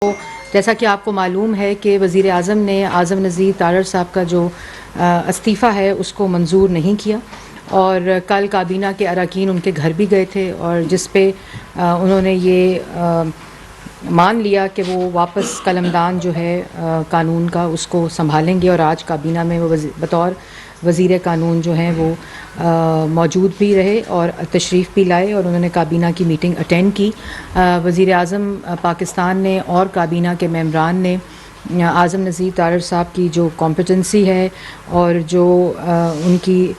تو جیسا کہ آپ کو معلوم ہے کہ وزیر اعظم نے اعظم نذیر تارڑ صاحب کا جو استعفیٰ ہے اس کو منظور نہیں کیا، اور کل کابینہ کے اراکین ان کے گھر بھی گئے تھے، اور جس پہ انہوں نے یہ مان لیا کہ وہ واپس قلمدان جو ہے قانون کا اس کو سنبھالیں گے، اور آج کابینہ میں وہ بطور وزیر قانون جو ہیں وہ موجود بھی رہے اور تشریف بھی لائے، اور انہوں نے کابینہ کی میٹنگ اٹینڈ کی۔ وزیر اعظم پاکستان نے اور کابینہ کے ممبران نے اعظم نذیر تارڑ صاحب کی جو کمپٹنسی ہے اور جو ان کی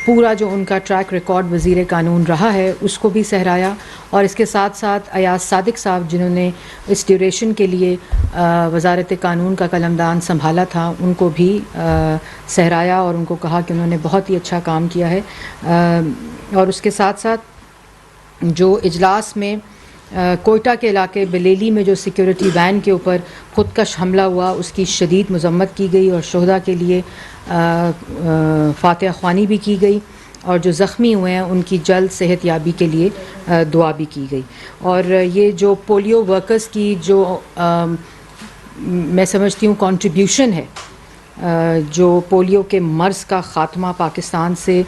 پورا جو ان کا ٹریک ریکارڈ وزیر قانون رہا ہے اس کو بھی سہرایا، اور اس کے ساتھ ساتھ ایاز صادق صاحب جنہوں نے اس ڈیوریشن کے لیے وزارت قانون کا قلمدان سنبھالا تھا ان کو بھی سہرایا، اور ان کو کہا کہ انہوں نے بہت ہی اچھا کام کیا ہے۔ اور اس کے ساتھ ساتھ جو اجلاس میں کوئٹہ کے علاقے بلیلی میں جو سیکیورٹی وین کے اوپر خودکش حملہ ہوا اس کی شدید مذمت کی گئی، اور شہداء کے لیے فاتحہ خوانی بھی کی گئی، اور جو زخمی ہوئے ہیں ان کی جلد صحت یابی کے لیے دعا بھی کی گئی۔ اور یہ جو پولیو ورکرز کی جو میں سمجھتی ہوں کنٹریبیوشن ہے، جو پولیو کے مرض کا خاتمہ پاکستان سے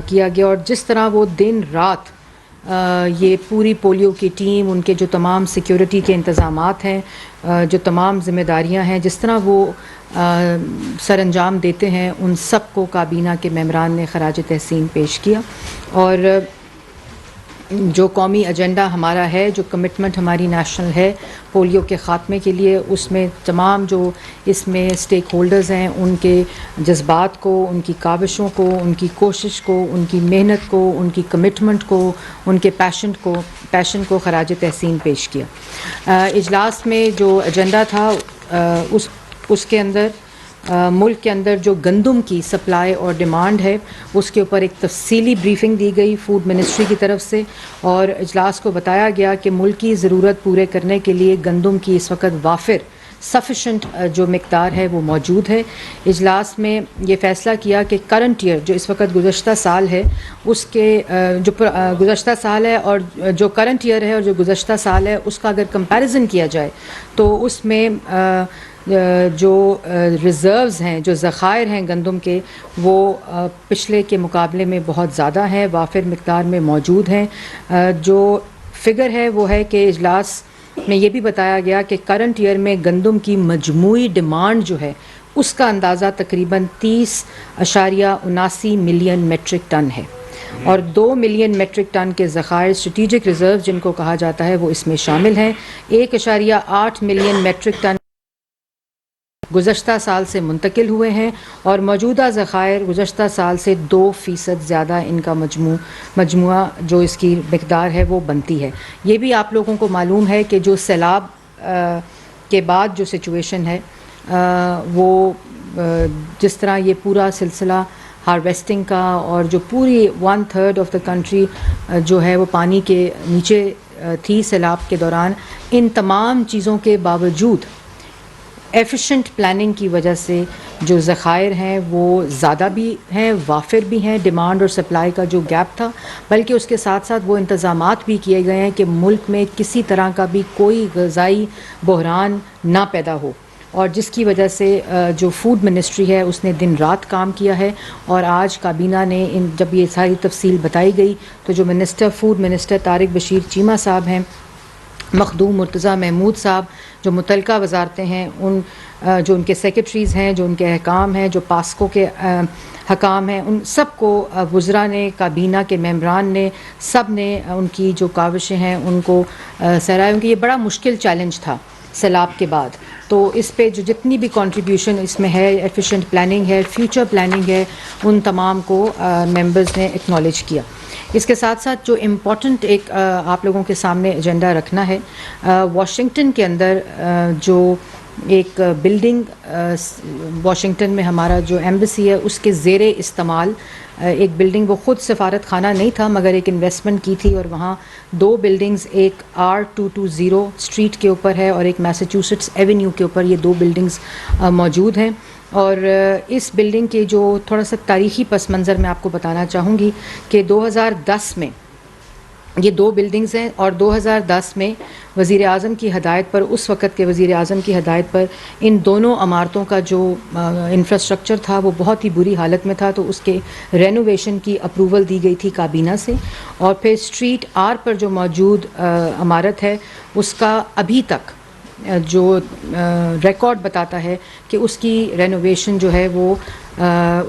کیا گیا، اور جس طرح وہ دن رات یہ پوری پولیو کی ٹیم، ان کے جو تمام سیکیورٹی کے انتظامات ہیں، جو تمام ذمہ داریاں ہیں، جس طرح وہ سر انجام دیتے ہیں، ان سب کو کابینہ کے ممبران نے خراج تحسین پیش کیا۔ اور جو قومی ایجنڈا ہمارا ہے، جو کمٹمنٹ ہماری نیشنل ہے پولیو کے خاتمے کے لیے، اس میں تمام جو اس میں اسٹیک ہولڈرز ہیں ان کے جذبات کو، ان کی کاوشوں کو، ان کی کوشش کو، ان کی محنت کو، ان کی کمٹمنٹ کو، ان کے پیشن کو خراج تحسین پیش کیا۔ اجلاس میں جو ایجنڈا تھا اس کے اندر ملک کے اندر جو گندم کی سپلائی اور ڈیمانڈ ہے اس کے اوپر ایک تفصیلی بریفنگ دی گئی فوڈ منسٹری کی طرف سے، اور اجلاس کو بتایا گیا کہ ملکی ضرورت پورے کرنے کے لیے گندم کی اس وقت وافر سفیشنٹ جو مقدار ہے وہ موجود ہے۔ اجلاس میں یہ فیصلہ کیا کہ کرنٹ ایئر جو اس وقت گزشتہ سال ہے اس کے جو گزشتہ سال ہے اور جو کرنٹ ایئر ہے اور جو گزشتہ سال ہے اس کا اگر کمپیریزن کیا جائے تو اس میں جو ریزروز ہیں، جو ذخائر ہیں گندم کے، وہ پچھلے کے مقابلے میں بہت زیادہ ہیں، وافر مقدار میں موجود ہیں۔ جو فگر ہے وہ ہے کہ اجلاس میں یہ بھی بتایا گیا کہ کرنٹ ایئر میں گندم کی مجموعی ڈیمانڈ جو ہے اس کا اندازہ تقریباً 30.79 ملین میٹرک ٹن ہے، اور 2 ملین میٹرک ٹن کے ذخائر اسٹریٹجک ریزرو جن کو کہا جاتا ہے وہ اس میں شامل ہیں۔ 1.8 ملین میٹرک ٹن گزشتہ سال سے منتقل ہوئے ہیں، اور موجودہ ذخائر گزشتہ سال سے 2% زیادہ ان کا مجموعہ جو اس کی مقدار ہے وہ بنتی ہے۔ یہ بھی آپ لوگوں کو معلوم ہے کہ جو سیلاب کے بعد جو سچویشن ہے وہ جس طرح یہ پورا سلسلہ ہارویسٹنگ کا، اور جو پوری 1/3 آف دا کنٹری جو ہے وہ پانی کے نیچے تھی سیلاب کے دوران، ان تمام چیزوں کے باوجود ایفیشینٹ پلاننگ کی وجہ سے جو ذخائر ہیں وہ زیادہ بھی ہیں، وافر بھی ہیں۔ ڈیمانڈ اور سپلائی کا جو گیپ تھا، بلکہ اس کے ساتھ ساتھ وہ انتظامات بھی کیے گئے ہیں کہ ملک میں کسی طرح کا بھی کوئی غذائی بحران نہ پیدا ہو، اور جس کی وجہ سے جو فوڈ منسٹری ہے اس نے دن رات کام کیا ہے۔ اور آج کابینہ نے جب یہ ساری تفصیل بتائی گئی تو جو فوڈ منسٹر طارق بشیر چیمہ صاحب ہیں، مخدوم مرتضیٰ محمود صاحب، جو متعلقہ وزارتیں ہیں، جو ان کے سیکرٹریز ہیں، جو ان کے حکام ہیں، جو پاسکو کے حکام ہیں، ان سب کو وزراء نے، کابینہ کے ممبران نے، سب نے ان کی جو کاوشیں ہیں ان کو سراہا، کیونکہ یہ بڑا مشکل چیلنج تھا سیلاب کے بعد۔ تو اس پہ جو جتنی بھی کنٹریبیوشن اس میں ہے، ایفیشینٹ پلاننگ ہے، فیوچر پلاننگ ہے، ان تمام کو ممبرز نے ایکنالج کیا۔ اس کے ساتھ ساتھ جو امپورٹنٹ ایک آپ لوگوں کے سامنے ایجنڈا رکھنا ہے، واشنگٹن کے اندر جو ایک بلڈنگ واشنگٹن میں ہمارا جو ایمبیسی ہے اس کے زیر استعمال ایک بلڈنگ، وہ خود سفارت خانہ نہیں تھا مگر ایک انویسٹمنٹ کی تھی، اور وہاں 2 بلڈنگز، ایک R220 اسٹریٹ کے اوپر ہے اور ایک میساچوسٹس ایونیو کے اوپر، یہ 2 بلڈنگز موجود ہیں۔ اور اس بلڈنگ کے جو تھوڑا سا تاریخی پس منظر میں آپ کو بتانا چاہوں گی کہ 2010 میں یہ دو بلڈنگز ہیں، اور 2010 میں وزیر اعظم کی ہدایت پر، اس وقت کے وزیر اعظم کی ہدایت پر، ان دونوں عمارتوں کا جو انفراسٹرکچر تھا وہ بہت ہی بری حالت میں تھا، تو اس کے رینوویشن کی اپروول دی گئی تھی کابینہ سے. اور پھر اسٹریٹ آر پر جو موجود عمارت ہے اس کا ابھی تک جو ریکارڈ بتاتا ہے کہ اس کی رینوویشن جو ہے وہ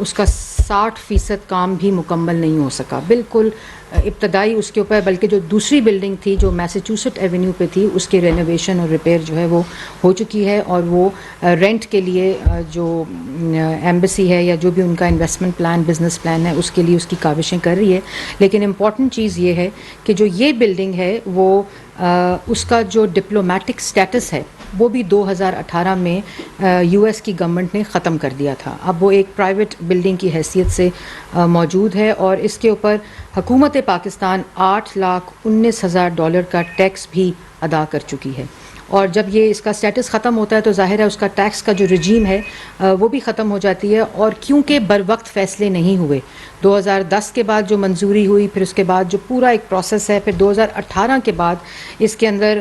اس کا 60% کام بھی مکمل نہیں ہو سکا. بالکل ابتدائی اس کے اوپر، بلکہ جو دوسری بلڈنگ تھی جو میساچوسٹ ایونیو پہ تھی اس کی رینوویشن اور ریپیئر جو ہے وہ ہو چکی ہے، اور وہ رینٹ کے لیے جو ایمبیسی ہے یا جو بھی ان کا انویسٹمنٹ پلان، بزنس پلان ہے، اس کے لیے اس کی کاوشیں کر رہی ہے. لیکن امپورٹنٹ چیز یہ ہے کہ جو یہ بلڈنگ ہے وہ اس کا جو ڈپلومیٹک سٹیٹس ہے وہ بھی 2018 میں یو ایس کی گورنمنٹ نے ختم کر دیا تھا. اب وہ ایک پرائیویٹ بلڈنگ کی حیثیت سے موجود ہے، اور اس کے اوپر حکومت پاکستان $8,19,000 کا ٹیکس بھی ادا کر چکی ہے. اور جب یہ اس کا سٹیٹس ختم ہوتا ہے تو ظاہر ہے اس کا ٹیکس کا جو رجیم ہے وہ بھی ختم ہو جاتی ہے. اور کیونکہ بر وقت فیصلے نہیں ہوئے، 2010 کے بعد جو منظوری ہوئی، پھر اس کے بعد جو پورا ایک پروسیس ہے، پھر 2018 کے بعد اس کے اندر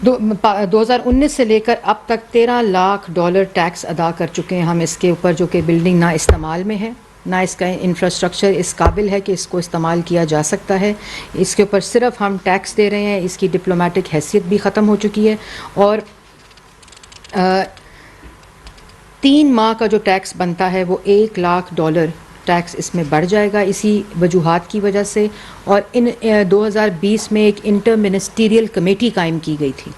2019 سے لے کر اب تک $13 لاکھ ٹیکس ادا کر چکے ہیں ہم اس کے اوپر، جو کہ بلڈنگ نہ استعمال میں ہے، نہ اس کا انفراسٹرکچر اس قابل ہے کہ اس کو استعمال کیا جا سکتا ہے. اس کے اوپر صرف ہم ٹیکس دے رہے ہیں، اس کی ڈپلومیٹک حیثیت بھی ختم ہو چکی ہے. اور 3 ماہ کا جو ٹیکس بنتا ہے وہ $1 لاکھ ٹیکس اس میں بڑھ جائے گا اسی وجوہات کی وجہ سے. اور 2020 میں ایک انٹر منسٹریل کمیٹی قائم کی گئی تھی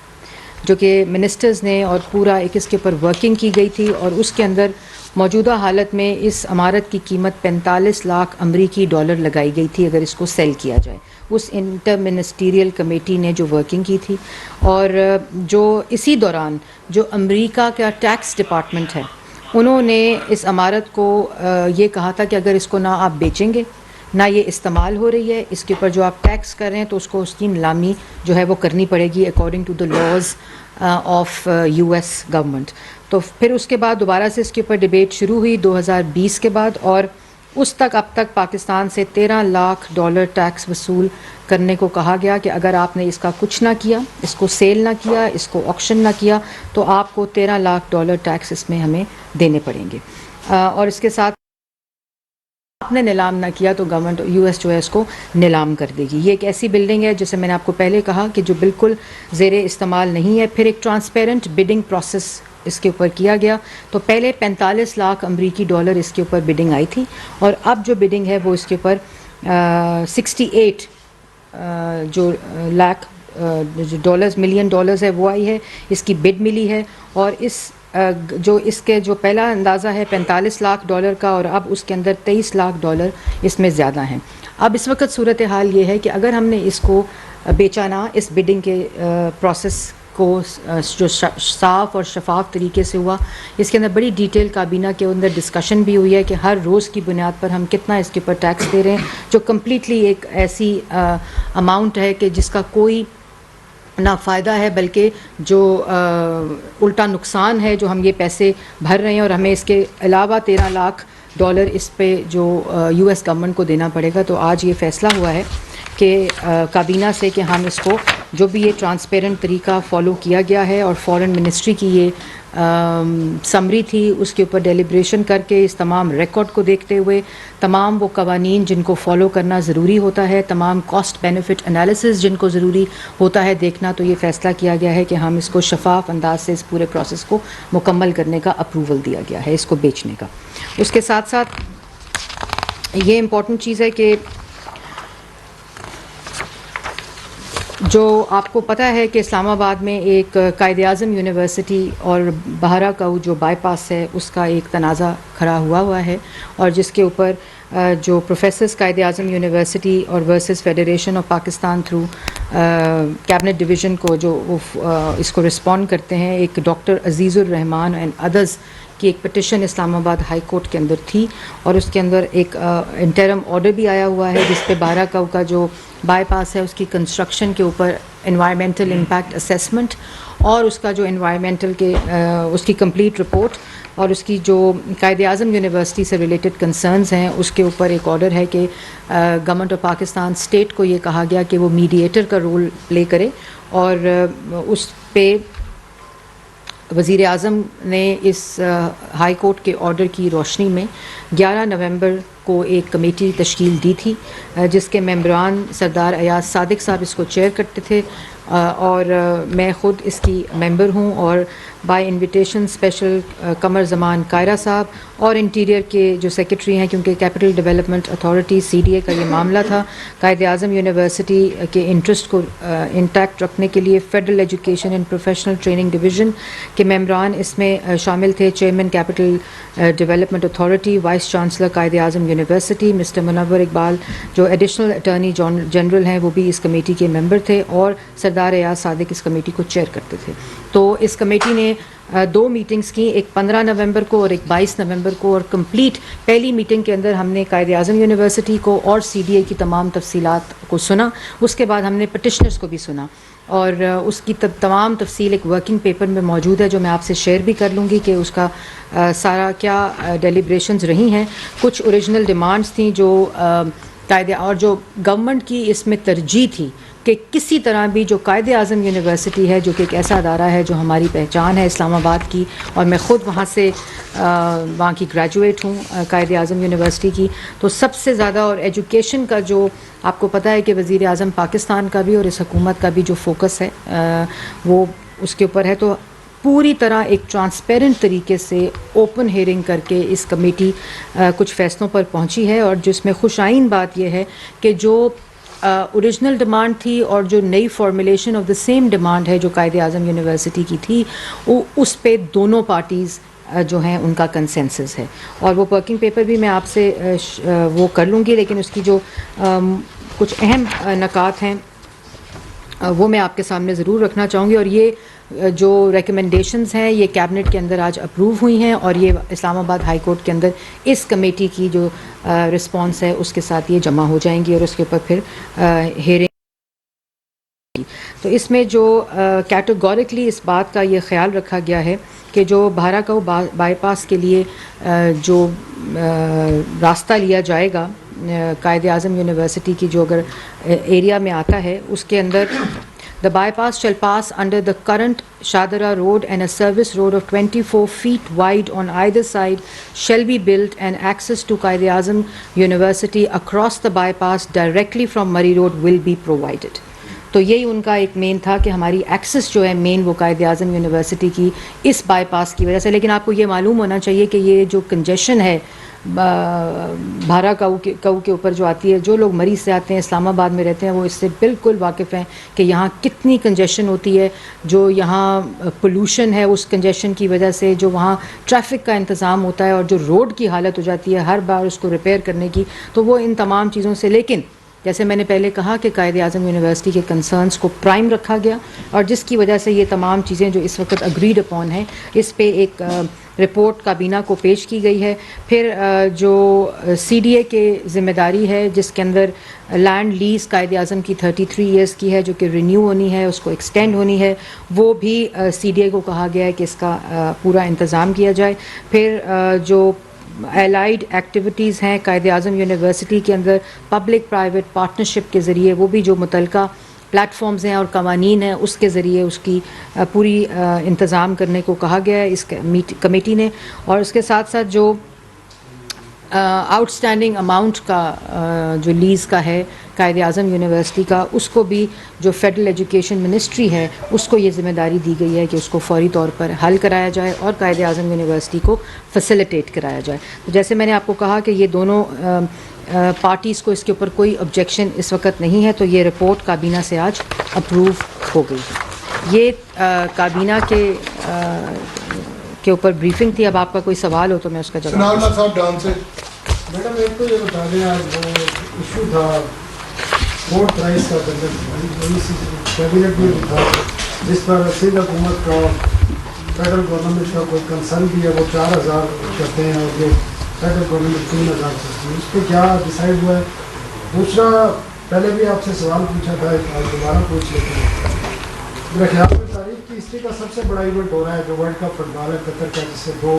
جو کہ منسٹرز نے، اور پورا ایک اس کے اوپر ورکنگ کی گئی تھی، اور اس کے اندر موجودہ حالت میں اس عمارت کی قیمت $45 لاکھ لگائی گئی تھی اگر اس کو سیل کیا جائے. اس انٹر منسٹریل کمیٹی نے جو ورکنگ کی تھی، اور جو اسی دوران جو امریکہ کا ٹیکس ڈپارٹمنٹ ہے انہوں نے اس عمارت کو یہ کہا تھا کہ اگر اس کو نہ آپ بیچیں گے، نہ یہ استعمال ہو رہی ہے، اس کے اوپر جو آپ ٹیکس کر رہے ہیں تو اس کو اس کی نیلامی جو ہے وہ کرنی پڑے گی according to the laws of U S government. تو پھر اس کے بعد دوبارہ سے اس کے اوپر ڈبیٹ شروع ہوئی 2020 کے بعد، اور اس تک اب تک پاکستان سے $13 لاکھ ٹیکس وصول کرنے کو کہا گیا کہ اگر آپ نے اس کا کچھ نہ کیا، اس کو سیل نہ کیا، اس کو آکشن نہ کیا، تو آپ کو $13 لاکھ ٹیکس اس میں ہمیں دینے پڑیں گے. اور اس کے ساتھ آپ نے نیلام نہ کیا تو گورنمنٹ یو ایس جو ہے اس کو نیلام کر دے گی. یہ ایک ایسی بلڈنگ ہے جسے میں نے آپ کو پہلے کہا کہ جو بالکل زیر استعمال نہیں ہے. پھر ایک ٹرانسپیرنٹ بڈنگ پروسیس اس کے اوپر کیا گیا، تو پہلے $45 لاکھ اس کے اوپر بڈنگ آئی تھی، اور اب جو بڈنگ ہے وہ اس کے اوپر 68 جو لاکھ ملین ڈالرز ہے وہ آئی ہے، اس کی بڈ ملی ہے. اور اس کے جو پہلا اندازہ ہے $45 لاکھ کا، اور اب اس کے اندر $23 لاکھ اس میں زیادہ ہیں. اب اس وقت صورتحال یہ ہے کہ اگر ہم نے اس کو بیچا نہ، اس بڈنگ کے پروسیس کو جو صاف اور شفاف طریقے سے ہوا، اس کے اندر بڑی ڈیٹیل کابینہ کے اندر ڈسکشن بھی ہوئی ہے کہ ہر روز کی بنیاد پر ہم کتنا اس کے اوپر ٹیکس دے رہے ہیں، جو کمپلیٹلی ایک ایسی اماؤنٹ ہے کہ جس کا کوئی نہ فائدہ ہے بلکہ جو الٹا نقصان ہے، جو ہم یہ پیسے بھر رہے ہیں اور ہمیں اس کے علاوہ $13 لاکھ اس پہ جو یو ایس گورنمنٹ کو دینا پڑے گا. تو آج یہ فیصلہ ہوا ہے کہ کابینہ سے کہ ہم اس کو جو بھی یہ ٹرانسپیرنٹ طریقہ فالو کیا گیا ہے، اور فارن منسٹری کی یہ سمری تھی، اس کے اوپر ڈیلیبریشن کر کے اس تمام ریکارڈ کو دیکھتے ہوئے، تمام وہ قوانین جن کو فالو کرنا ضروری ہوتا ہے، تمام کاسٹ بینیفٹ انالیسز جن کو ضروری ہوتا ہے دیکھنا، تو یہ فیصلہ کیا گیا ہے کہ ہم اس کو شفاف انداز سے اس پورے پروسیس کو مکمل کرنے کا اپروول دیا گیا ہے، اس کو بیچنے کا. اس کے ساتھ ساتھ یہ امپورٹنٹ چیز ہے کہ جو آپ کو پتہ ہے کہ اسلام آباد میں ایک قائد اعظم یونیورسٹی اور بہارا کا جو بائی پاس ہے اس کا ایک تنازع کھڑا ہوا ہے، اور جس کے اوپر جو پروفیسرز قائد اعظم یونیورسٹی اور versus federation of Pakistan through cabinet division کو جو اس کو رسپونڈ کرتے ہیں، ایک doctor Aziz ur Rehman and others کی ایک پٹیشن اسلام آباد ہائی کورٹ کے اندر تھی، اور اس کے اندر ایک انٹرم آرڈر بھی آیا ہوا ہے جس پہ بارہ کا جو بائی پاس ہے اس کی کنسٹرکشن کے اوپر انوائرمنٹل امپیکٹ اسیسمنٹ اور اس کا جو انوائرمنٹل کے اس کی کمپلیٹ رپورٹ اور اس کی جو قائد اعظم یونیورسٹی سے ریلیٹڈ کنسرنز ہیں اس کے اوپر ایک آرڈر ہے کہ گورنمنٹ آف پاکستان اسٹیٹ کو یہ کہا گیا کہ وہ میڈیٹر کا رول پلے کرے، اور اس پہ وزیر اعظم نے اس ہائی کورٹ کے آرڈر کی روشنی میں 11 نومبر کو ایک کمیٹی تشکیل دی تھی، جس کے ممبران سردار ایاز صادق صاحب اس کو چیئر کرتے تھے، اور میں خود اس کی ممبر ہوں، اور by invitation special Qamar Zaman Kaira صاحب اور انٹیریئر کے جو سیکرٹری ہیں، کیونکہ کیپٹل ڈیولپمنٹ اتھارٹی CDA کا یہ معاملہ تھا، قائد اعظم یونیورسٹی کے انٹرسٹ کو انٹیکٹ رکھنے کے لیے federal education and professional training division کے ممبران اس میں شامل تھے، chairman capital development authority, vice chancellor قائد اعظم یونیورسٹی مسٹر منور اقبال جو ایڈیشنل اٹارنی جنرل ہیں وہ بھی اس کمیٹی کے ممبر تھے، اور سردار ایاز صادق اس کمیٹی کو چیئر کرتے تھے۔ تو اس کمیٹی نے 2 میٹنگز کی، ایک 15 نومبر کو اور ایک 22 نومبر کو، اور کمپلیٹ پہلی میٹنگ کے اندر ہم نے قائد اعظم یونیورسٹی کو اور CDA کی تمام تفصیلات کو سنا، اس کے بعد ہم نے پٹیشنرز کو بھی سنا، اور اس کی تمام تفصیل ایک ورکنگ پیپر میں موجود ہے جو میں آپ سے شیئر بھی کر لوں گی کہ اس کا سارا کیا ڈیلیبریشنز رہی ہیں۔ کچھ اوریجنل ڈیمانڈز تھیں جو اور جو گورنمنٹ کی اس میں ترجیح تھی کہ کسی طرح بھی جو قائد اعظم یونیورسٹی ہے، جو کہ ایک ایسا ادارہ ہے جو ہماری پہچان ہے اسلام آباد کی، اور میں خود وہاں کی گریجویٹ ہوں قائد اعظم یونیورسٹی کی، تو سب سے زیادہ اور ایجوکیشن کا جو آپ کو پتہ ہے کہ وزیر اعظم پاکستان کا بھی اور اس حکومت کا بھی جو فوکس ہے وہ اس کے اوپر ہے، تو پوری طرح ایک ٹرانسپیرنٹ طریقے سے اوپن ہیئرنگ کر کے اس کمیٹی کچھ فیصلوں پر پہنچی ہے، اور جس میں خوش آئین بات یہ ہے کہ جو اوریجنل ڈیمانڈ تھی اور جو نئی formulation of the same demand ہے جو قائد اعظم یونیورسٹی کی تھی، اس پہ دونوں پارٹیز جو ہیں ان کا کنسنسس ہے، اور وہ ورکنگ پیپر بھی میں آپ سے وہ کر لوں گی، لیکن اس کی جو کچھ اہم نکات ہیں وہ میں آپ کے سامنے ضرور رکھنا چاہوں گی، اور یہ جو ریکمنڈیشنز ہیں یہ کیبنٹ کے اندر آج اپروو ہوئی ہیں، اور یہ اسلام آباد ہائی کورٹ کے اندر اس کمیٹی کی جو رسپانس ہے اس کے ساتھ یہ جمع ہو جائیں گی، اور اس کے اوپر پھر ہیئرنگ۔ تو اس میں جو کیٹیگورکلی اس بات کا یہ خیال رکھا گیا ہے کہ جو بھاراکاؤ بائی پاس کے لیے جو راستہ لیا جائے گا قائد اعظم یونیورسٹی کی جو اگر ایریا میں آتا ہے، اس کے اندر The bypass shall pass under the current Shadara Road, and a service road of 24 feet wide on either side shall be built, and access to Quaid-e-Azam University across the bypass directly from Murray Road will be provided. تو یہی ان کا ایک مین تھا کہ ہماری Axis جو ہے مین وہ قائد اعظم یونیورسٹی کی اس بائی پاس کی وجہ سے، لیکن آپ کو یہ معلوم ہونا چاہیے کہ یہ جو کنجیشن ہے بھارا کاؤ کے اوپر جو آتی ہے، جو لوگ مریض سے آتے ہیں اسلام آباد میں رہتے ہیں وہ اس سے بالکل واقف ہیں کہ یہاں کتنی کنجیشن ہوتی ہے، جو یہاں پولوشن ہے اس کنجیشن کی وجہ سے، جو وہاں ٹریفک کا انتظام ہوتا ہے، اور جو روڈ کی حالت ہو جاتی ہے ہر بار اس کو ریپیئر کرنے کی، تو وہ ان تمام چیزوں سے، لیکن جیسے میں نے پہلے کہا کہ قائد اعظم یونیورسٹی کے کنسرنز کو پرائم رکھا گیا، اور جس کی وجہ سے یہ تمام چیزیں جو اس وقت اگریڈ اپون ہیں اس پہ ایک رپورٹ کابینہ کو پیش کی گئی ہے۔ پھر جو CDA کے ذمہ داری ہے جس کے اندر لینڈ لیز قائد اعظم کی 33 ایئرس کی ہے جو کہ رینیو ہونی ہے، اس کو ایکسٹینڈ ہونی ہے، وہ بھی CDA کو کہا گیا ہے کہ اس کا پورا انتظام کیا جائے۔ پھر جو الائیڈ ایکٹیویٹیز ہیں قائد اعظم یونیورسٹی کے اندر پبلک پرائیویٹ پارٹنرشپ کے ذریعے، وہ بھی جو متعلقہ پلیٹ فارمز ہیں اور قوانین ہیں اس کے ذریعے اس کی پوری انتظام کرنے کو کہا گیا ہے اس کمیٹی نے۔ اور اس کے ساتھ ساتھ جو آؤٹ اسٹینڈنگ اماؤنٹ کا جو لیز کا ہے قائد اعظم یونیورسٹی کا، اس کو بھی جو فیڈرل ایجوکیشن منسٹری ہے اس کو یہ ذمہ داری دی گئی ہے کہ اس کو فوری طور پر حل کرایا جائے اور قائد اعظم یونیورسٹی کو فیسیلیٹیٹ کرایا جائے۔ تو جیسے میں نے آپ کو کہا کہ یہ دونوں پارٹیز کو اس کے اوپر کوئی آبجیکشن اس وقت نہیں ہے، تو یہ رپورٹ کابینہ سے آج اپروو ہو گئی۔ یہ کابینہ کے اوپر بریفنگ تھی۔ اب آپ کا کوئی سوال ہو تو میں اس کا جواب میڈم ایک تو یہ بتا دیں، آج وہ ایشو تھا ووٹ پرائز کا کیبنٹ میں بھی تھا، جس پر سندھ حکومت کا فیڈرل گورنمنٹ کا کوئی کنسرن بھی ہے، وہ 4000 کرتے ہیں اور یہ فیڈرل گورنمنٹ 3000 کرتی ہے، اس پہ کیا ڈیسائیڈ ہوا ہے؟ دوسرا، پہلے بھی آپ سے سوال پوچھا تھا، آج دوبارہ پوچھ لیتے ہیں۔ میرے خیال میں تاریخ کی ہسٹری کا سب سے بڑا ایونٹ ہو رہا ہے جو ورلڈ کپ فٹ بال ہے قطر کا، جس سے 2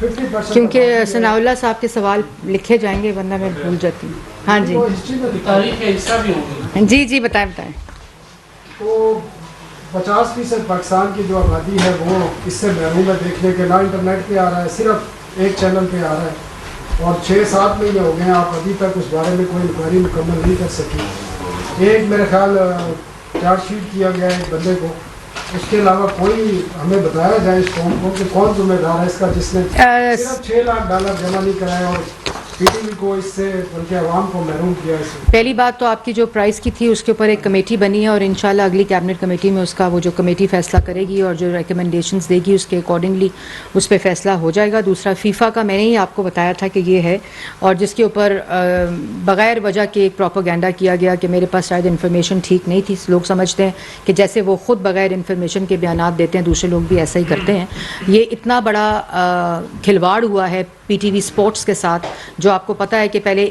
50% کیونکہ ثناءاللہ صاحب کے سوال لکھے جائیں گے ورنہ میں بھول جاتی ہوں. ہاں جی وہ ہسٹری میں دکھا تاریخ کا حصہ بھی ہوگی. جی جی بتائیں بتائیں. تو 50% پاکستان کی جو آبادی ہے وہ اس سے محروم ہے دیکھنے کے. نہ انٹرنیٹ پہ آ رہا ہے, صرف ایک چینل پہ آ رہا ہے, اور 6-7 مہینے ہو گئے ہیں آپ ابھی تک اس بارے میں کوئی انکوائری مکمل نہیں کر سکی. ایک میرے خیال چارج شیٹ کیا گیا ہے ایک بندے کو, اس کے علاوہ کوئی ہمیں بتایا جائے اس قوم کو کہ کون ذمہ دار ہے اس کا جس نے صرف 6 لاکھ ڈالر جمع نہیں کرائے اور پی ٹی وی کو اس سے بلکہ عوام کو محروم کیا اس سے. پہلی بات تو آپ کی جو پرائز کی تھی اس کے اوپر ایک کمیٹی بنی ہے اور انشاءاللہ اگلی کیبنٹ کمیٹی میں اس کا وہ جو کمیٹی فیصلہ کرے گی اور جو ریکمنڈیشنز دے گی اس کے اکارڈنگلی اس پہ فیصلہ ہو جائے گا. دوسرا فیفا کا میں نے ہی آپ کو بتایا تھا کہ یہ ہے, اور جس کے اوپر بغیر وجہ کے ایک پروپیگنڈا کیا گیا کہ میرے پاس شاید انفارمیشن ٹھیک نہیں تھی. لوگ سمجھتے ہیں کہ جیسے وہ خود بغیر انفارمیشن کے بیانات دیتے ہیں دوسرے لوگ بھی ایسا ہی کرتے ہیں. یہ اتنا بڑا کھلواڑ ہوا ہے پی ٹی وی اسپورٹس کے ساتھ, جو آپ کو پتہ ہے کہ پہلے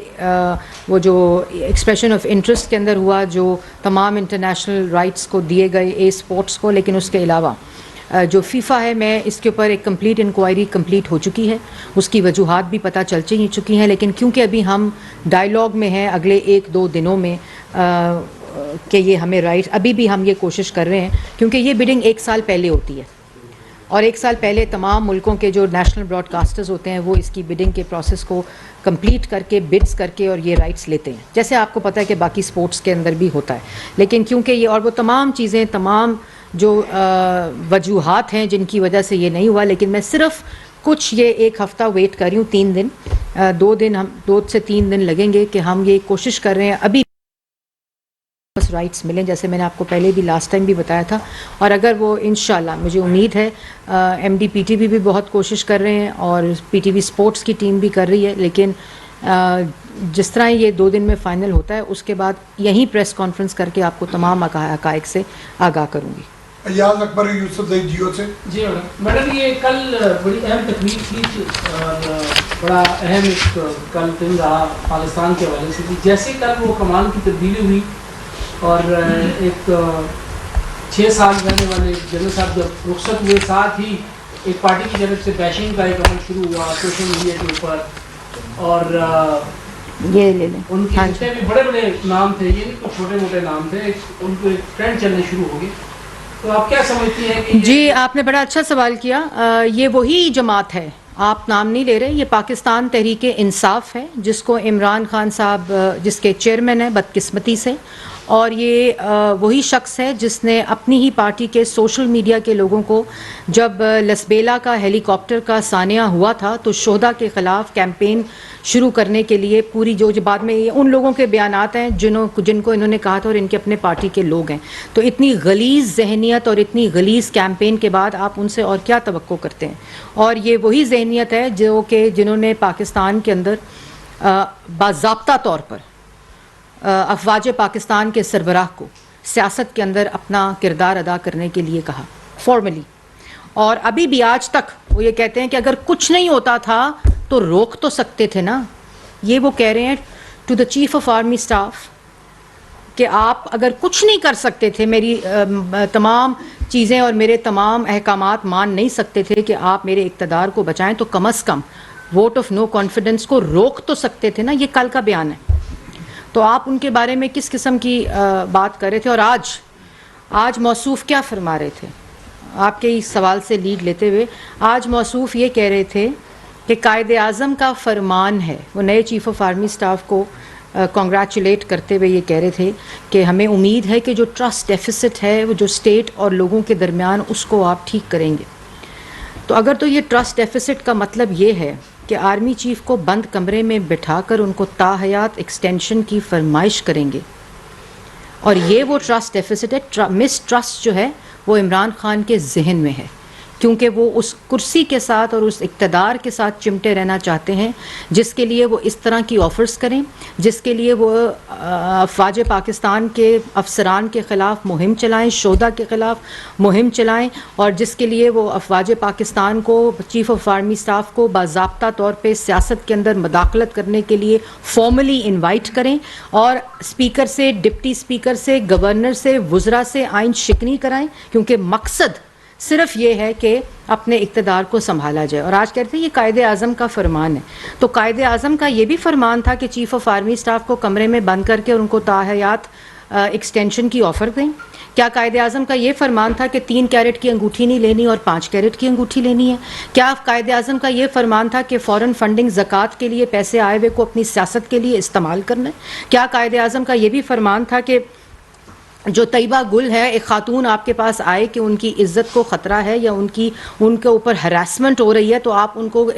وہ جو ایکسپریشن آف انٹرسٹ کے اندر ہوا جو تمام انٹرنیشنل رائٹس کو دیے گئے اے اسپورٹس کو, لیکن اس کے علاوہ جو فیفا ہے میں اس کے اوپر ایک کمپلیٹ انکوائری کمپلیٹ ہو چکی ہے, اس کی وجوہات بھی پتہ چل چکی ہیں, لیکن کیونکہ ابھی ہم ڈائیلاگ میں ہیں اگلے 1-2 دنوں میں کہ یہ ہمیں رائٹ, ابھی بھی ہم یہ کوشش کر رہے ہیں کیونکہ یہ بڈنگ 1 سال پہلے ہوتی ہے اور 1 سال پہلے تمام ملکوں کے جو نیشنل براڈ کاسٹرز ہوتے ہیں وہ اس کی بڈنگ کے پروسیس کو کمپلیٹ کر کے بڈز کر کے اور یہ رائٹس لیتے ہیں, جیسے آپ کو پتہ ہے کہ باقی سپورٹس کے اندر بھی ہوتا ہے. لیکن کیونکہ یہ اور وہ تمام چیزیں تمام جو وجوہات ہیں جن کی وجہ سے یہ نہیں ہوا, لیکن میں صرف کچھ یہ 1 ہفتہ ویٹ کر رہی ہوں, 3 دن 2 سے 3 دن لگیں گے کہ ہم یہ کوشش کر رہے ہیں ابھی رائٹس ملیں, جیسے میں نے آپ کو پہلے بھی لاسٹ ٹائم بھی بتایا تھا. اور اگر وہ انشاءاللہ مجھے امید ہے M D P T V بھی بہت کوشش کر رہے ہیں اور پی ٹی وی اسپورٹس کی ٹیم بھی کر رہی ہے, لیکن جس طرح یہ 2 دن میں فائنل ہوتا ہے اس کے بعد یہیں پریس کانفرنس کر کے آپ کو تمام حقائق سے آگاہ کروں گی. ایاز اکبر یوسف زئی جیو سے. جی میڈم یہ کل بڑی اہم تقریب تھی اور بڑا اہم ایک کل دن رہا پاکستان کے حوالے سے. جیسے کل وہ کمان کی تبدیلی ہوئی اور ایک 6 سال رہنے والے جنرل صاحب جب رخصت ہوئے, ساتھ ہی ایک پارٹی کی جانب سے بیشنگ کا ایک عمل شروع ہوا سوشل میڈیا کے اوپر, اور یہ لے لیں ان کے جتنے بھی بڑے بڑے نام تھے, یہ نہیں کچھ چھوٹے موٹے نام تھے, ان کو ایک ٹرینڈ چلنے شروع ہو گئے. تو آپ کیا سمجھتی ہیں کہ جی آپ نے بڑا اچھا سوال کیا. یہ وہی جماعت ہے, آپ نام نہیں لے رہے, یہ پاکستان تحریک انصاف ہے جس کو عمران خان صاحب جس کے چیئرمین ہیں بدقسمتی سے, اور یہ وہی شخص ہے جس نے اپنی ہی پارٹی کے سوشل میڈیا کے لوگوں کو جب لسبیلا کا ہیلی کاپٹر کا سانحہ ہوا تھا تو شہداء کے خلاف کیمپین شروع کرنے کے لیے پوری جو بعد میں ان لوگوں کے بیانات ہیں جن کو انہوں نے کہا تھا اور ان کے اپنے پارٹی کے لوگ ہیں, تو اتنی غلیظ ذہنیت اور اتنی غلیظ کیمپین کے بعد آپ ان سے اور کیا توقع کرتے ہیں. اور یہ وہی ذہنیت ہے جو کہ جنہوں نے پاکستان کے اندر باضابطہ طور پر افواج پاکستان کے سربراہ کو سیاست کے اندر اپنا کردار ادا کرنے کے لیے کہا فارملی, اور ابھی بھی آج تک وہ یہ کہتے ہیں کہ اگر کچھ نہیں ہوتا تھا تو روک تو سکتے تھے نا. یہ وہ کہہ رہے ہیں to the chief of army staff کہ آپ اگر کچھ نہیں کر سکتے تھے, میری تمام چیزیں اور میرے تمام احکامات مان نہیں سکتے تھے کہ آپ میرے اقتدار کو بچائیں, تو کم از کم ووٹ آف نو کانفیڈنس کو روک تو سکتے تھے نا. یہ کل کا بیان ہے. تو آپ ان کے بارے میں کس قسم کی بات کر رہے تھے. اور آج موصوف کیا فرما رہے تھے, آپ کے اس سوال سے لیڈ لیتے ہوئے آج موصوف یہ کہہ رہے تھے کہ قائد اعظم کا فرمان ہے, وہ نئے چیف آف آرمی اسٹاف کو کنگریچولیٹ کرتے ہوئے یہ کہہ رہے تھے کہ ہمیں امید ہے کہ جو ٹرسٹ ڈیفیسٹ ہے وہ جو اسٹیٹ اور لوگوں کے درمیان اس کو آپ ٹھیک کریں گے. تو اگر تو یہ ٹرسٹ ڈیفیسٹ کا مطلب یہ ہے کہ آرمی چیف کو بند کمرے میں بٹھا کر ان کو تاحیات ایکسٹینشن کی فرمائش کریں گے, اور یہ وہ ٹرسٹ ڈیفیسٹ ہے, مس ٹرسٹ جو ہے وہ عمران خان کے ذہن میں ہے. کیونکہ وہ اس کرسی کے ساتھ اور اس اقتدار کے ساتھ چمٹے رہنا چاہتے ہیں جس کے لیے وہ اس طرح کی آفرز کریں، جس کے لیے وہ افواج پاکستان کے افسران کے خلاف مہم چلائیں، شہدا کے خلاف مہم چلائیں، اور جس کے لیے وہ افواج پاکستان کو، چیف آف آرمی اسٹاف کو باضابطہ طور پہ سیاست کے اندر مداخلت کرنے کے لیے فارملی انوائٹ کریں اور اسپیکر سے، ڈپٹی اسپیکر سے، گورنر سے، وزراء سے آئین شکنی کرائیں، کیونکہ مقصد صرف یہ ہے کہ اپنے اقتدار کو سنبھالا جائے۔ اور آج کہتے ہیں یہ قائد اعظم کا فرمان ہے، تو قائد اعظم کا یہ بھی فرمان تھا کہ چیف آف آرمی اسٹاف کو کمرے میں بند کر کے اور ان کو تاحیات ایکسٹینشن کی آفر دیں؟ کیا قائد اعظم کا یہ فرمان تھا کہ 3 کیرٹ کی انگوٹھی نہیں لینی اور 5 کیرٹ کی انگوٹھی لینی ہے؟ کیا قائد اعظم کا یہ فرمان تھا کہ فورن فنڈنگ زکوٰۃ کے لیے پیسے آئے ہوئے کو اپنی سیاست کے لیے استعمال کرنا ہے؟ کیا قائد اعظم کا یہ بھی فرمان تھا کہ جو طیبہ گل ہے، ایک خاتون آپ کے پاس آئے کہ ان کی عزت کو خطرہ ہے یا ان کے اوپر ہراسمنٹ ہو رہی ہے تو آپ ان کو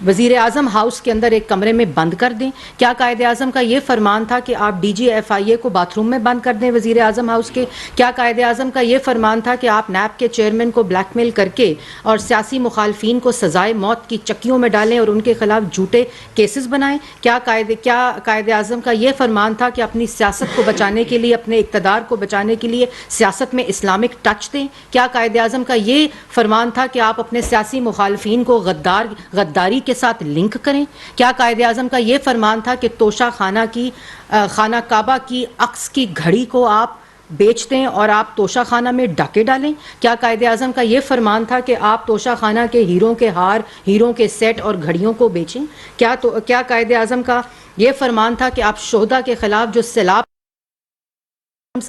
وزیر اعظم ہاؤس کے اندر ایک کمرے میں بند کر دیں؟ کیا قائد اعظم کا یہ فرمان تھا کہ آپ ڈی جی ایف آئی اے کو باتھ روم میں بند کر دیں وزیر اعظم ہاؤس کے؟ کیا قائد اعظم کا یہ فرمان تھا کہ آپ نیب کے چیئرمین کو بلیک میل کر کے اور سیاسی مخالفین کو سزائے موت کی چکیوں میں ڈالیں اور ان کے خلاف جھوٹے کیسز بنائیں؟ کیا قائد اعظم کا یہ فرمان تھا کہ اپنی سیاست کو بچانے کے لیے، اپنے اقتدار کو بچانے کے لیے سیاست میں اسلامک ٹچ دیں؟ کیا قائد اعظم کا یہ فرمان تھا کہ آپ اپنے سیاسی مخالفین کو غداری کے ساتھ لنک کریں؟ کیا قائد اعظم کا یہ فرمان تھا کہ توشہ خانہ کعبہ کی عکس کی گھڑی کو آپ بیچ دیں اور آپ توشہ خانہ میں ڈاکے ڈالیں؟ کیا قائد اعظم کا یہ فرمان تھا کہ آپ توشہ خانہ کے ہیروں کے ہار، ہیروں کے سیٹ اور گھڑیوں کو بیچیں؟ کیا قائد اعظم کا یہ فرمان تھا کہ آپ شہدا کے خلاف جو سیلاب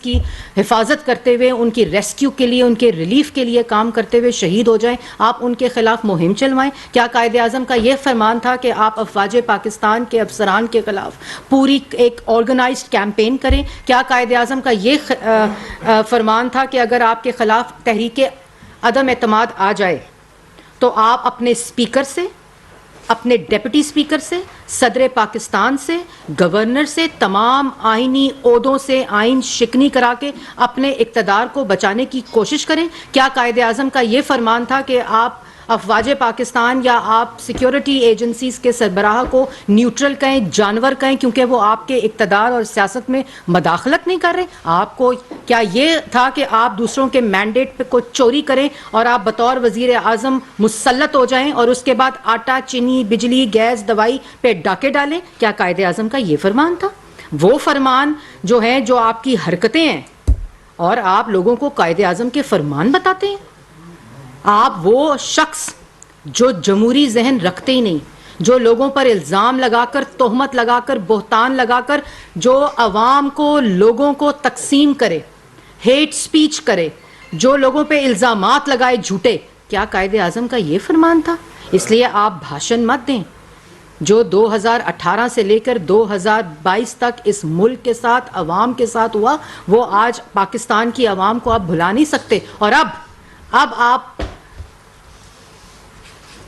کی حفاظت کرتے ہوئے، ان کی ریسکیو کے لیے، ان کے ریلیف کے لیے کام کرتے ہوئے شہید ہو جائیں، آپ ان کے خلاف مہم چلوائیں؟ کیا قائد اعظم کا یہ فرمان تھا کہ آپ افواج پاکستان کے افسران کے خلاف پوری ایک آرگنائزڈ کیمپین کریں؟ کیا قائد اعظم کا یہ فرمان تھا کہ اگر آپ کے خلاف تحریک عدم اعتماد آ جائے تو آپ اپنے اسپیکر سے، اپنے ڈپٹی اسپیکر سے، صدر پاکستان سے، گورنر سے، تمام آئینی عہدوں سے آئین شکنی کرا کے اپنے اقتدار کو بچانے کی کوشش کریں؟ کیا قائد اعظم کا یہ فرمان تھا کہ آپ افواج پاکستان یا آپ سیکیورٹی ایجنسیز کے سربراہ کو نیوٹرل کہیں، جانور کہیں، کیونکہ وہ آپ کے اقتدار اور سیاست میں مداخلت نہیں کر رہے؟ آپ کو کیا یہ تھا کہ آپ دوسروں کے مینڈیٹ پہ کو چوری کریں اور آپ بطور وزیر اعظم مسلط ہو جائیں اور اس کے بعد آٹا، چینی، بجلی، گیس، دوائی پہ ڈاکے ڈالیں؟ کیا قائد اعظم کا یہ فرمان تھا؟ وہ فرمان جو ہیں، جو آپ کی حرکتیں ہیں، اور آپ لوگوں کو قائد اعظم کے فرمان بتاتے ہیں؟ آپ وہ شخص جو جمہوری ذہن رکھتے ہی نہیں، جو لوگوں پر الزام لگا کر، تہمت لگا کر، بہتان لگا کر جو عوام کو، لوگوں کو تقسیم کرے، ہیٹ سپیچ کرے، جو لوگوں پہ الزامات لگائے جھوٹے، کیا قائد اعظم کا یہ فرمان تھا؟ اس لیے آپ بھاشن مت دیں۔ جو 2018 سے لے کر 2022 تک اس ملک کے ساتھ، عوام کے ساتھ ہوا، وہ آج پاکستان کی عوام کو آپ بھلا نہیں سکتے۔ اور اب آپ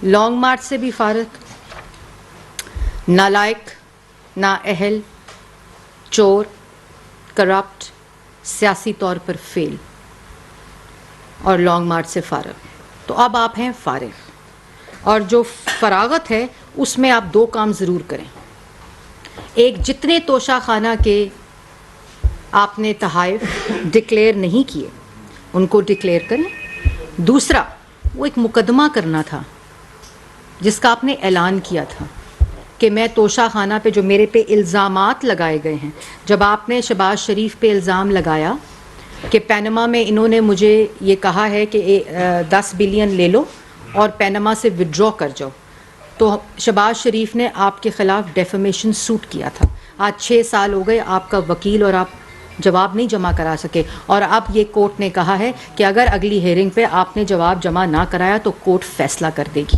لانگ مارچ سے بھی فارغ، نالائق، نااہل، چور، کرپٹ، سیاسی طور پر فیل، اور لانگ مارچ سے فارغ، تو اب آپ ہیں فارغ۔ اور جو فراغت ہے اس میں آپ 2 کام ضرور کریں۔ ایک، جتنے توشہ خانہ کے آپ نے تحائف ڈکلیئر نہیں کیے ان کو ڈکلیئر کریں۔ دوسرا، وہ ایک مقدمہ کرنا تھا جس کا آپ نے اعلان کیا تھا کہ میں توشہ خانہ پہ جو میرے پہ الزامات لگائے گئے ہیں، جب آپ نے شہباز شریف پہ الزام لگایا کہ پینما میں انہوں نے مجھے یہ کہا ہے کہ 10 بلین لے لو اور پینما سے وڈرا کر جاؤ، تو شہباز شریف نے آپ کے خلاف ڈیفیمیشن سوٹ کیا تھا۔ آج 6 سال ہو گئے، آپ کا وکیل اور آپ جواب نہیں جمع کرا سکے، اور اب یہ کورٹ نے کہا ہے کہ اگر اگلی ہیئرنگ پہ آپ نے جواب جمع نہ کرایا تو کورٹ فیصلہ کر دے گی۔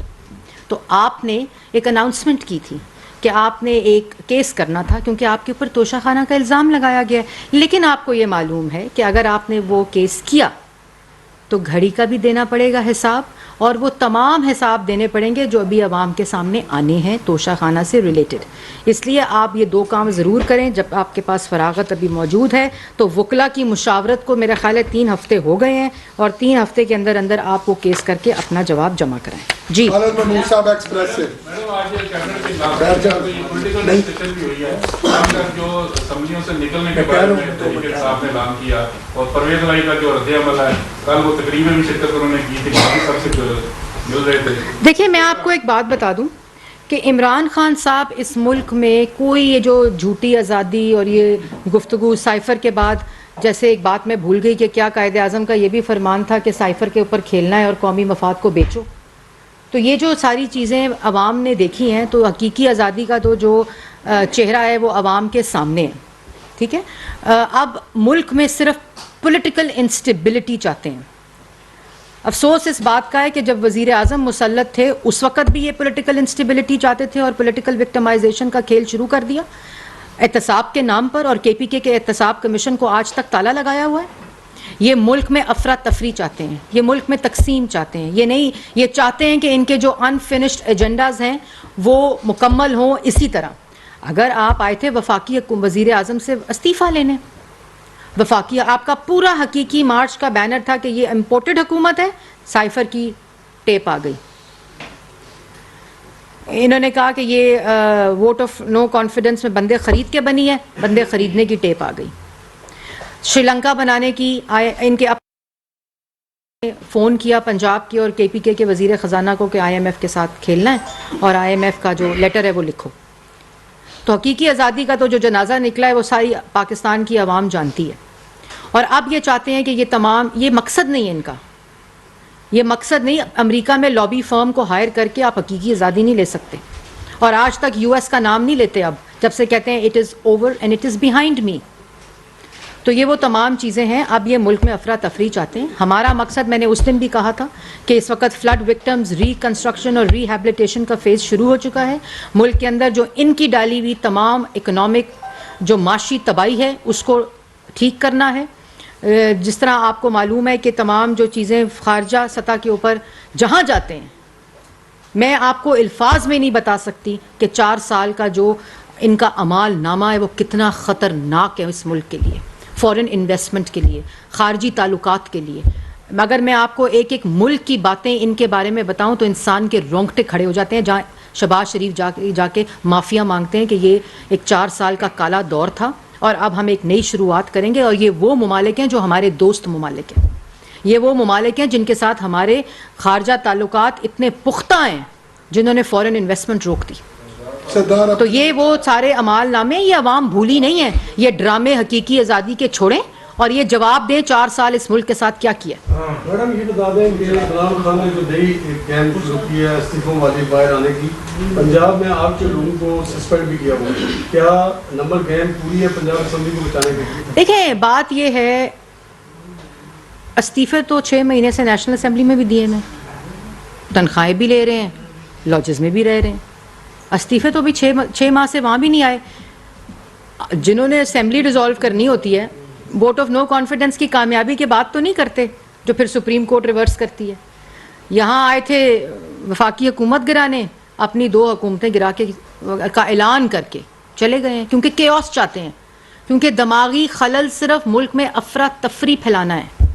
تو آپ نے ایک اناؤنسمنٹ کی تھی کہ آپ نے ایک کیس کرنا تھا کیونکہ آپ کے اوپر توشہ خانہ کا الزام لگایا گیا ہے، لیکن آپ کو یہ معلوم ہے کہ اگر آپ نے وہ کیس کیا تو گھڑی کا بھی دینا پڑے گا حساب، اور وہ تمام حساب دینے پڑیں گے جو ابھی عوام کے سامنے آنے ہیں توشہ خانہ سے ریلیٹڈ. اس لیے آپ یہ 2 کام ضرور کریں جب آپ کے پاس فراغت ابھی موجود ہے. تو وکلا کی مشاورت کو میرا خیال ہے 3 ہفتے ہو گئے ہیں اور 3 ہفتے کے اندر اندر آپ وہ کیس کر کے اپنا جواب جمع کرائیں. جی خالد محمود صاحب ایکسپریس سے میڈم آج کیبنٹ کے پولیٹیکل ڈسکشن بھی ہوئی ہے. خاص کر جو اسمبلیوں سے نکلنے کے بارے میں طریقے صاحب نے اعلان کیا اور پرویز لائی کا جو رد عمل ہے کل وہ تقریب میں بھی شرکت انہوں نے کی تھی, باقی سب سے مل رہے تھے. دیکھیں میں آپ کو ایک بات بتا دوں کہ عمران خان صاحب اس ملک میں کوئی یہ جو جھوٹی آزادی اور یہ گفتگو سائفر کے بعد, جیسے ایک بات میں بھول گئی کہ کیا قائد اعظم کا یہ بھی فرمان تھا کہ سائفر کے اوپر کھیلنا ہے اور قومی مفاد کو بیچو. تو یہ جو ساری چیزیں عوام نے دیکھی ہیں تو حقیقی آزادی کا تو جو چہرہ ہے وہ عوام کے سامنے ہے. ٹھیک ہے, اب ملک میں صرف پولیٹیکل انسٹیبلٹی چاہتے ہیں. افسوس اس بات کا ہے کہ جب وزیر اعظم مسلط تھے اس وقت بھی یہ پولیٹیکل انسٹیبلٹی چاہتے تھے اور پولیٹیکل وکٹمائزیشن کا کھیل شروع کر دیا احتساب کے نام پر, اور کے پی کے احتساب کمیشن کو آج تک تالا لگایا ہوا ہے. یہ ملک میں افراتفری چاہتے ہیں, یہ ملک میں تقسیم چاہتے ہیں, یہ نہیں, یہ چاہتے ہیں کہ ان کے جو انفنشڈ ایجنڈاز ہیں وہ مکمل ہوں. اسی طرح اگر آپ آئے تھے وفاقی وزیر اعظم سے استعفیٰ لینے, وفاقی آپ کا پورا حقیقی مارچ کا بینر تھا کہ یہ امپورٹڈ حکومت ہے, سائفر کی ٹیپ آ گئی. انہوں نے کہا کہ یہ ووٹ آف نو کانفیڈنس میں بندے خرید کے بنی ہے, بندے خریدنے کی ٹیپ آ گئی. شری لنکا بنانے کی ان کے فون کیا پنجاب کے اور کے پی کے وزیر خزانہ کو کہ آئی ایم ایف کے ساتھ کھیلنا ہے اور آئی ایم ایف کا جو لیٹر ہے وہ لکھو. تو حقیقی آزادی کا تو جو جنازہ نکلا ہے وہ ساری پاکستان کی عوام جانتی ہے. اور اب یہ چاہتے ہیں کہ یہ تمام, یہ مقصد نہیں ہے ان کا, یہ مقصد نہیں. امریکہ میں لابی فرم کو ہائر کر کے آپ حقیقی آزادی نہیں لے سکتے, اور آج تک یو ایس کا نام نہیں لیتے اب جب سے کہتے ہیں it is over and it is behind me. تو یہ وہ تمام چیزیں ہیں. اب یہ ملک میں افراتفری چاہتے ہیں. ہمارا مقصد, میں نے اس دن بھی کہا تھا کہ اس وقت فلڈ وکٹمز ریکنسٹرکشن اور ریہیبلیٹیشن کا فیز شروع ہو چکا ہے. ملک کے اندر جو ان کی ڈالی ہوئی تمام اکنامک جو معاشی تباہی ہے اس کو ٹھیک کرنا ہے. جس طرح آپ کو معلوم ہے کہ تمام جو چیزیں خارجہ سطح کے اوپر جہاں جاتے ہیں, میں آپ کو الفاظ میں نہیں بتا سکتی کہ 4 سال کا جو ان کا اعمال نامہ ہے وہ کتنا خطرناک ہے اس ملک کے لیے, فورن انویسٹمنٹ کے لیے, خارجی تعلقات کے لیے. اگر میں آپ کو ایک ایک ملک کی باتیں ان کے بارے میں بتاؤں تو انسان کے رونگٹے کھڑے ہو جاتے ہیں. جہاں شہباز شریف جا کے معافیا مانگتے ہیں کہ یہ ایک 4 سال کا کالا دور تھا اور اب ہم ایک نئی شروعات کریں گے. اور یہ وہ ممالک ہیں جو ہمارے دوست ممالک ہیں, یہ وہ ممالک ہیں جن کے ساتھ ہمارے خارجہ تعلقات اتنے پختہ ہیں جنہوں نے فورن انویسٹمنٹ روک دی. تو یہ وہ سارے اعمال نامے, یہ عوام بھولی نہیں ہے. یہ ڈرامے حقیقی آزادی کے چھوڑیں اور یہ جواب دیں 4 سال اس ملک کے ساتھ کیا کیا. میڈم یہ بتا دیں کہ عمران خان نے جو نئی کیمپ شروع کی ہے استعفوں والی باہر آنے کی, پنجاب میں آپ کے لوگوں کو سسپینڈ بھی کیا ہوا ہے, کیا نمبر گیم پوری ہے پنجاب اسمبلی کو بچانے کے لیے؟ دیکھیں بات یہ ہے, استعفے تو 6 مہینے سے نیشنل اسمبلی میں بھی دیے ہیں, تنخواہیں بھی لے رہے ہیں, لاجز میں بھی رہ رہے ہیں. استعفے تو بھی 6 ماہ سے وہاں بھی نہیں آئے. جنہوں نے اسمبلی ڈیزالو کرنی ہوتی ہے ووٹ آف نو کانفیڈنس کی کامیابی کے بعد تو نہیں کرتے جو پھر سپریم کورٹ ریورس کرتی ہے. یہاں آئے تھے وفاقی حکومت گرانے, اپنی 2 حکومتیں گرا کے کا اعلان کر کے چلے گئے ہیں کیونکہ کیوس چاہتے ہیں, کیونکہ دماغی خلل صرف ملک میں افراتفری پھیلانا ہے,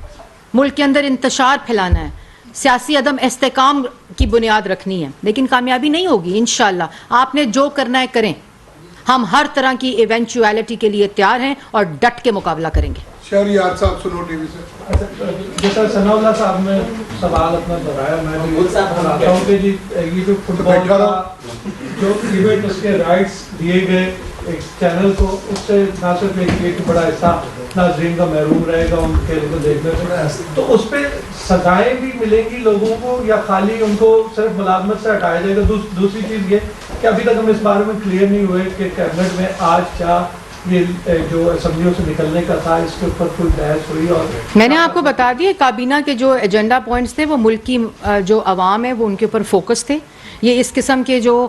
ملک کے اندر انتشار پھیلانا ہے, سیاسی عدم استحکام کی بنیاد رکھنی ہے. لیکن کامیابی نہیں ہوگی انشاءاللہ. آپ نے جو کرنا ہے کریں, ہم ہر طرح کی ایونچویلٹی کے لیے تیار ہیں اور ڈٹ کے مقابلہ کریں گے. شہریار صاحب سنو ٹی وی سے. جیسا ثناء اللہ صاحب نے سوال اپنا دہرایا, میں بھی بتاتا ہوں کہ جی یہ جو فٹ بال کا جو ایونٹ اس کے رائٹس دیے گئے ایک چینل کو, اس سے نہ صرف ایک بڑا حصہ ناظرین کا محروم رہے گا ان کھیل کو دیکھنے سے, تو اس پہ سزائیں بھی ملیں گی لوگوں کو یا خالی ان کو صرف ملازمت سے ہٹایا جائے گا؟ دوسری چیز یہ کہ ابھی تک ہم اس بارے میں کلیئر نہیں ہوئے کہ کیبنٹ میں آج کیا یہ جو اسمبلیوں سے نکلنے کا تھا اس کے اوپر کوئی بحث ہوئی. اور میں نے آپ کو بتا دیا کابینہ کے جو ایجنڈا پوائنٹس تھے وہ ملک کی جو عوام ہے وہ ان کے اوپر فوکس تھے. یہ اس قسم کے جو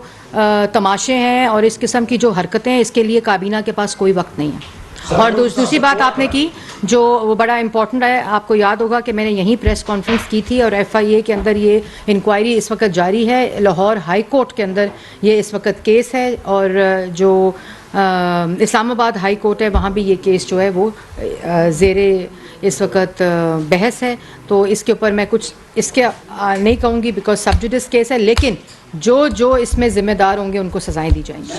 تماشے ہیں اور اس قسم کی جو حرکتیں ہیں اس کے لیے کابینہ کے پاس کوئی وقت نہیں ہے. اور دوسری بات آپ نے کی جو وہ بڑا امپورٹنٹ ہے. آپ کو یاد ہوگا کہ میں نے یہیں پریس کانفرنس کی تھی اور FIA کے اندر یہ انکوائری اس وقت جاری ہے. لاہور ہائی کورٹ کے اندر یہ اس وقت کیس ہے اور جو اسلام آباد ہائی کورٹ ہے وہاں بھی یہ کیس جو ہے وہ زیر اس وقت بحث ہے. تو اس کے اوپر میں کچھ اس کے نہیں کہوں گی بیکاز سب جوڈس کیس ہے, لیکن جو اس میں ذمہ دار ہوں گے ان کو سزائیں دی جائیں گی.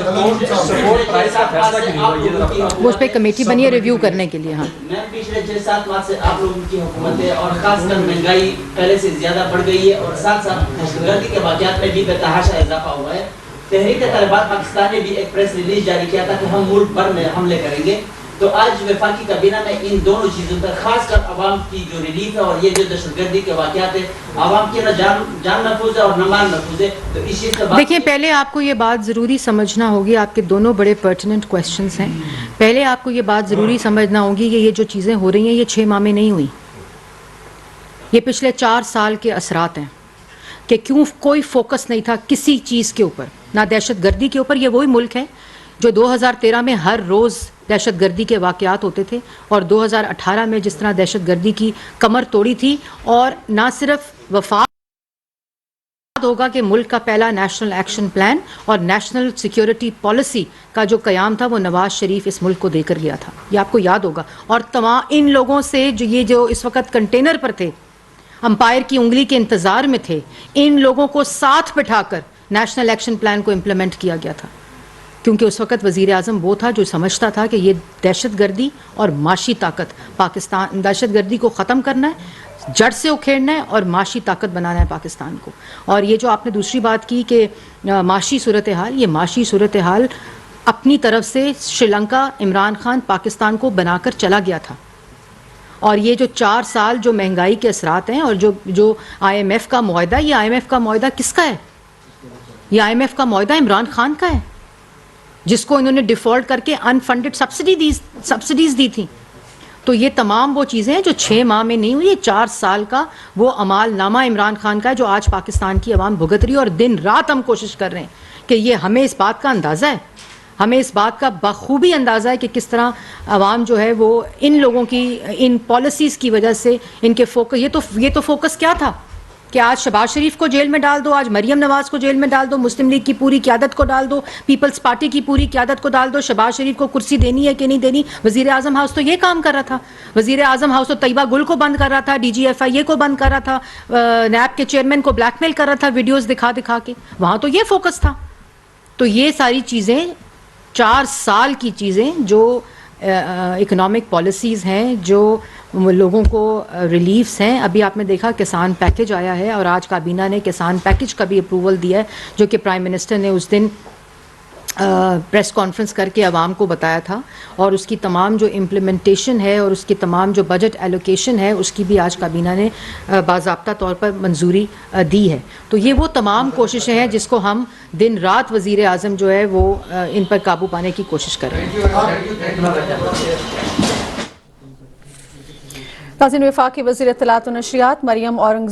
وہ اس پہ کمیٹی بنی ہے ریویو کرنے کے لیے. ہاں پچھلے 6-7 ماہ سے آپ لوگوں کی حکومت ہے اور خاص کر مہنگائی پہلے سے زیادہ بڑھ گئی ہے اور ساتھ ساتھ دہشت گردی کے واقعات میں بھی بے تحاشا اضافہ ہوا ہے. تحریک طالبان پاکستان نے بھی ایک پریس ریلیز جاری کیا تھا کہ ہم ملک بھر میں حملے کریں گے. تو آج وفاقی کابینہ میں ان دونوں چیزوں پر خاص کر عوام کی جو ریلیف ہے اور یہ جو دہشت گردی کے واقعات ہیں عوام کی نہ جان محفوظ ہے اور نہ مال محفوظ ہے. تو اس چیز کا دیکھیں, پہلے آپ کو یہ بات ضروری سمجھنا ہوگی, آپ کے دونوں بڑے پرٹیننٹ کویسچنز ہیں. پہلے آپ کو یہ بات ضروری سمجھنا ہوگی کہ یہ جو چیزیں ہو رہی ہیں یہ 6 ماہ میں نہیں ہوئی, یہ پچھلے 4 سال کے اثرات ہیں کہ کیوں کوئی فوکس نہیں تھا کسی چیز کے اوپر, نہ دہشت گردی کے اوپر. یہ وہی ملک ہے جو 2013 میں ہر روز دہشت گردی کے واقعات ہوتے تھے اور 2018 میں جس طرح دہشت گردی کی کمر توڑی تھی. اور نہ صرف وفاق ہوگا کہ ملک کا پہلا نیشنل ایکشن پلان اور نیشنل سیکیورٹی پالیسی کا جو قیام تھا وہ نواز شریف اس ملک کو دے کر گیا تھا, یہ آپ کو یاد ہوگا. اور تمام ان لوگوں سے جو اس وقت کنٹینر پر تھے, امپائر کی انگلی کے انتظار میں تھے, ان لوگوں کو ساتھ بٹھا کر نیشنل ایکشن پلان کو امپلیمنٹ کیا گیا تھا. کیونکہ اس وقت وزیر اعظم وہ تھا جو سمجھتا تھا کہ یہ دہشت گردی اور معاشی طاقت پاکستان, دہشت گردی کو ختم کرنا ہے, جڑ سے اکھیڑنا ہے اور معاشی طاقت بنانا ہے پاکستان کو. اور یہ جو آپ نے دوسری بات کی کہ معاشی صورتحال, یہ معاشی صورتحال اپنی طرف سے سری لنکا, عمران خان پاکستان کو بنا کر چلا گیا تھا. اور یہ جو 4 سال جو مہنگائی کے اثرات ہیں اور جو IMF کا معاہدہ, یہ IMF کا معاہدہ کس کا ہے؟ یہ IMF کا معاہدہ عمران خان کا ہے جس کو انہوں نے ڈیفالٹ کر کے انفنڈڈ سبسڈیز دی تھیں. تو یہ تمام وہ چیزیں ہیں جو 6 ماہ میں نہیں ہوئی, یہ 4 سال کا وہ عمال نامہ عمران خان کا ہے جو آج پاکستان کی عوام بھگت رہی ہے. اور دن رات ہم کوشش کر رہے ہیں کہ یہ ہمیں اس بات کا اندازہ ہے, ہمیں اس بات کا بخوبی اندازہ ہے کہ کس طرح عوام جو ہے وہ ان لوگوں کی ان پالیسیز کی وجہ سے ان کے فوکس, یہ تو فوکس کیا تھا کہ آج شہباز شریف کو جیل میں ڈال دو, آج مریم نواز کو جیل میں ڈال دو, مسلم لیگ کی پوری قیادت کو ڈال دو, پیپلز پارٹی کی پوری قیادت کو ڈال دو, شہباز شریف کو کرسی دینی ہے کہ نہیں دینی. وزیر اعظم ہاؤس تو یہ کام کر رہا تھا, وزیر اعظم ہاؤس تو طیبہ گل کو بند کر رہا تھا, DG FIA کو بند کر رہا تھا, نیب کے چیئرمین کو بلیک میل کر رہا تھا ویڈیوز دکھا کے, وہاں تو یہ فوکس تھا. تو یہ ساری چیزیں 4 سال کی چیزیں جو اکنامک پالیسیز ہیں, جو لوگوں کو ریلیفز ہیں. ابھی آپ نے دیکھا کسان پیکج آیا ہے اور آج کابینہ نے کسان پیکج کا بھی اپروول دیا ہے جو کہ پرائم منسٹر نے اس دن پریس کانفرنس کر کے عوام کو بتایا تھا. اور اس کی تمام جو امپلیمنٹیشن ہے اور اس کی تمام جو بجٹ ایلوکیشن ہے اس کی بھی آج کابینہ نے باضابطہ طور پر منظوری دی ہے. تو یہ وہ تمام کوششیں ہیں جس کو ہم دن رات وزیر اعظم جو ہے وہ ان پر قابو پانے کی کوشش کر رہے ہیں. ناظرین, وفاقی وزیر اطلاعات و نشریات مریم اورنگزیب